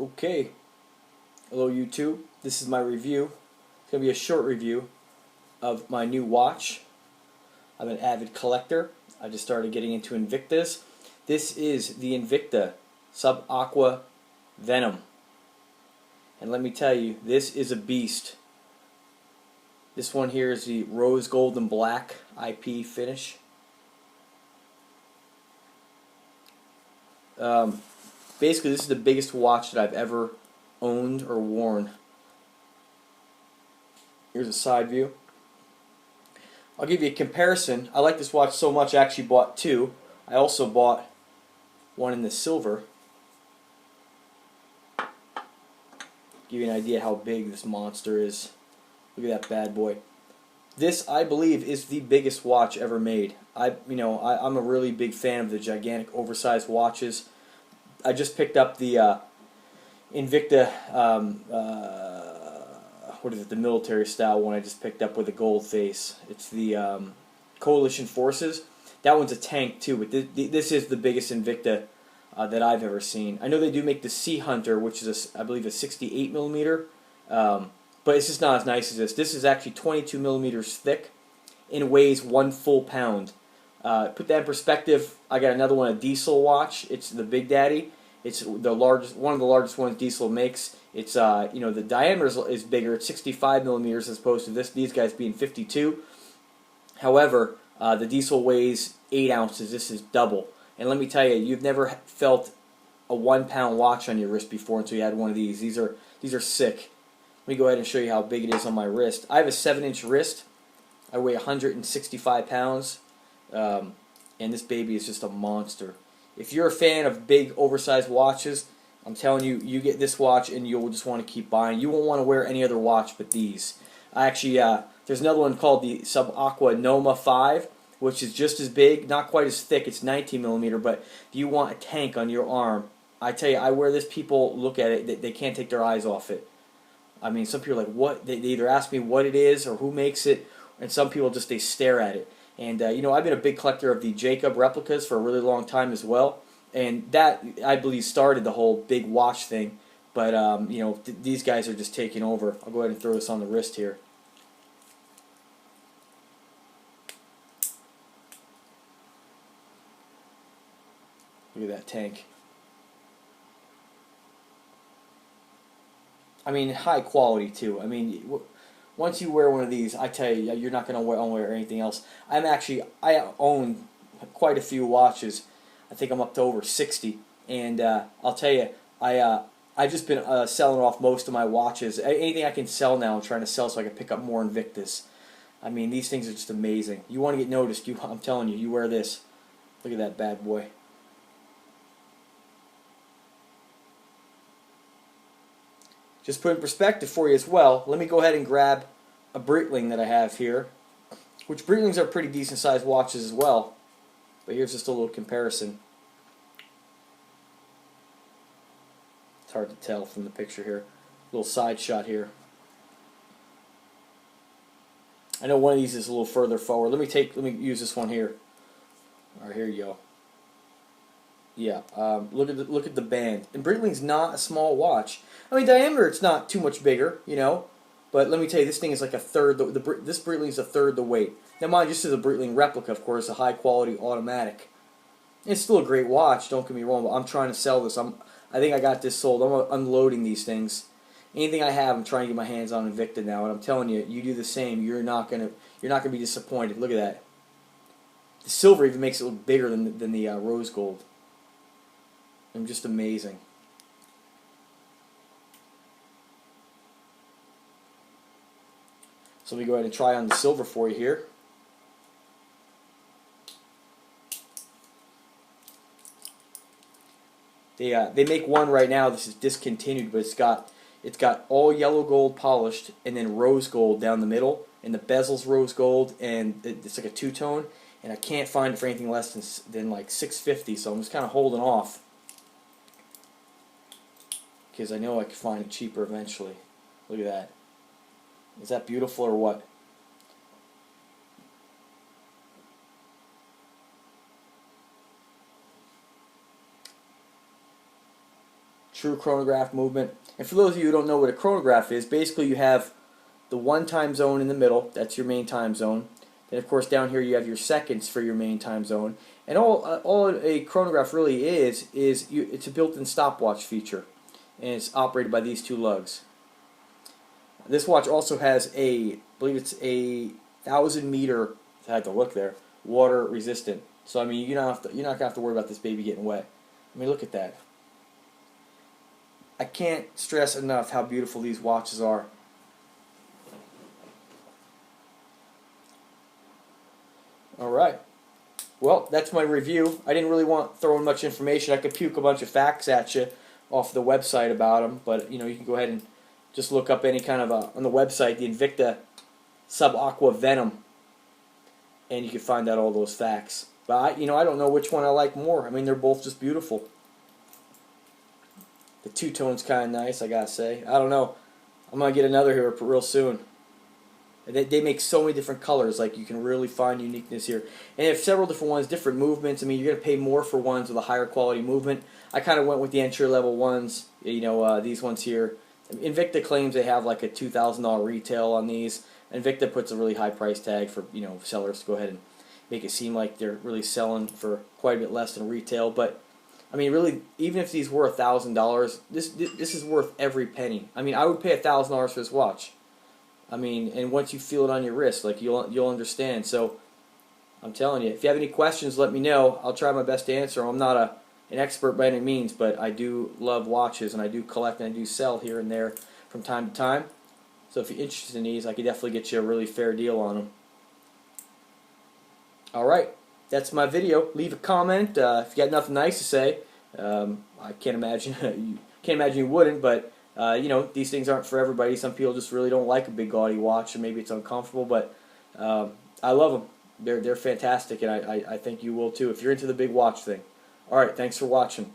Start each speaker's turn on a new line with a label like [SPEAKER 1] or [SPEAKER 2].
[SPEAKER 1] Okay, hello YouTube. This is my review. It's going to be a short review of my new watch. I'm an avid collector. I just started getting into Invictas. This is the Invicta Aqua Venom. And let me tell you, this is a beast. This one here is the rose gold and black IP finish. Basically, this is the biggest watch that I've ever owned or worn. Here's a side view. I'll give you a comparison. I like this watch so much I actually bought two. I also bought one in the silver. Give you an idea how big this monster is. Look at that bad boy. This, I believe, is the biggest watch ever made. I'm a really big fan of the gigantic, oversized watches. I just picked up the Invicta, what is it, the military style one I just picked up with a gold face. It's the Coalition Forces. That one's a tank too, but this is the biggest Invicta that I've ever seen. I know they do make the Sea Hunter, which is, I believe, a 68 millimeter, but it's just not as nice as this. This is actually 22 millimeters thick and weighs 1 full pound. Put that in perspective, I got another one, a Diesel watch. It's the Big Daddy. It's the largest, one of the largest ones Diesel makes. It's the diameter is bigger. It's 65 millimeters as opposed to these guys being 52. However, the Diesel weighs 8 ounces. This is double. And let me tell you, you've never felt a 1 pound watch on your wrist before until you had one of these. These are sick. Let me go ahead and show you how big it is on my wrist. I have a 7-inch wrist. I weigh 165 pounds. And this baby is just a monster. If you're a fan of big, oversized watches, I'm telling you, you get this watch and you'll just want to keep buying. You won't want to wear any other watch but these. There's another one called the Aqua Noma 5, which is just as big, not quite as thick. It's 19 millimeter, but if you want a tank on your arm, I tell you, I wear this. People look at it, they can't take their eyes off it. I mean, some people are like, what? They either ask me what it is or who makes it, and some people just, they stare at it. And, I've been a big collector of the Jacob replicas for a really long time as well. And that, I believe, started the whole big watch thing. But, these guys are just taking over. I'll go ahead and throw this on the wrist here. Look at that tank. I mean, high quality, too. I mean, once you wear one of these, I tell you, you're not going to wear anything else. I own quite a few watches. I think I'm up to over 60. And I'll tell you, I've just been selling off most of my watches. Anything I can sell now, I'm trying to sell so I can pick up more Invictus. I mean, these things are just amazing. You want to get noticed, I'm telling you, you wear this. Look at that bad boy. Just put in perspective for you as well, let me go ahead and grab a Breitling that I have here, which Breitlings are pretty decent sized watches as well, but here's just a little comparison. It's hard to tell from the picture here. Little side shot here. I know one of these is a little further forward. Let me use this one here. Alright, here you go. Yeah, look at the band. And Breitling's not a small watch. I mean, diameter, it's not too much bigger, but let me tell you, this thing is like a third. This Breitling is a third the weight. Now, mine just is a Breitling replica, of course, a high quality automatic. It's still a great watch. Don't get me wrong, but I'm trying to sell this. I think I got this sold. I'm unloading these things. Anything I have, I'm trying to get my hands on Invicta now, and I'm telling you, you do the same. You're not gonna be disappointed. Look at that. The silver even makes it look bigger than the rose gold. I'm just amazing. So let me go ahead and try on the silver for you here. They make one right now. This is discontinued, but it's got all yellow gold polished and then rose gold down the middle, and the bezel's rose gold, and it's like a two-tone. And I can't find it for anything less than like $650. So I'm just kind of holding off because I know I can find it cheaper eventually. Look at that. Is that beautiful or what? true chronograph movement. And for those of you who don't know what a chronograph is, basically you have the one time zone in the middle, that's your main time zone. Then of course down here you have your seconds for your main time zone. And all a chronograph really is it's a built-in stopwatch feature, and it's operated by these two lugs. This watch also has I believe it's a 1,000-meter, I had to look there, water resistant. So I mean, you're not gonna have to worry about this baby getting wet. I mean, look at that. I can't stress enough how beautiful these watches are. Alright, well, that's my review. I didn't really want to throw in much information. I could puke a bunch of facts at you off the website about them, but you know, you can go ahead and just look up any kind of on the website, the Invicta Aqua Venom, and you can find out all those facts. But I don't know which one I like more. I mean, they're both just beautiful. The two-tone's kind of nice, I gotta say. I don't know. I'm gonna get another here real soon. They make so many different colors, like you can really find uniqueness here. And they have several different ones, different movements. I mean, you're going to pay more for ones with a higher quality movement. I kind of went with the entry-level ones, these ones here. Invicta claims they have like a $2,000 retail on these. Invicta puts a really high price tag for, sellers to go ahead and make it seem like they're really selling for quite a bit less than retail. But, I mean, really, even if these were $1,000, this is worth every penny. I mean, I would pay $1,000 for this watch. I mean, and once you feel it on your wrist, like you'll understand. So, I'm telling you, if you have any questions, let me know. I'll try my best to answer. I'm not an expert by any means, but I do love watches, and I do collect and I do sell here and there from time to time. So if you're interested in these, I could definitely get you a really fair deal on them. Alright, that's my video. Leave a comment if you got nothing nice to say. I can't imagine you wouldn't, but these things aren't for everybody. Some people just really don't like a big gaudy watch, or maybe it's uncomfortable, but I love them. They're fantastic, and I think you will too if you're into the big watch thing. Alright, thanks for watching.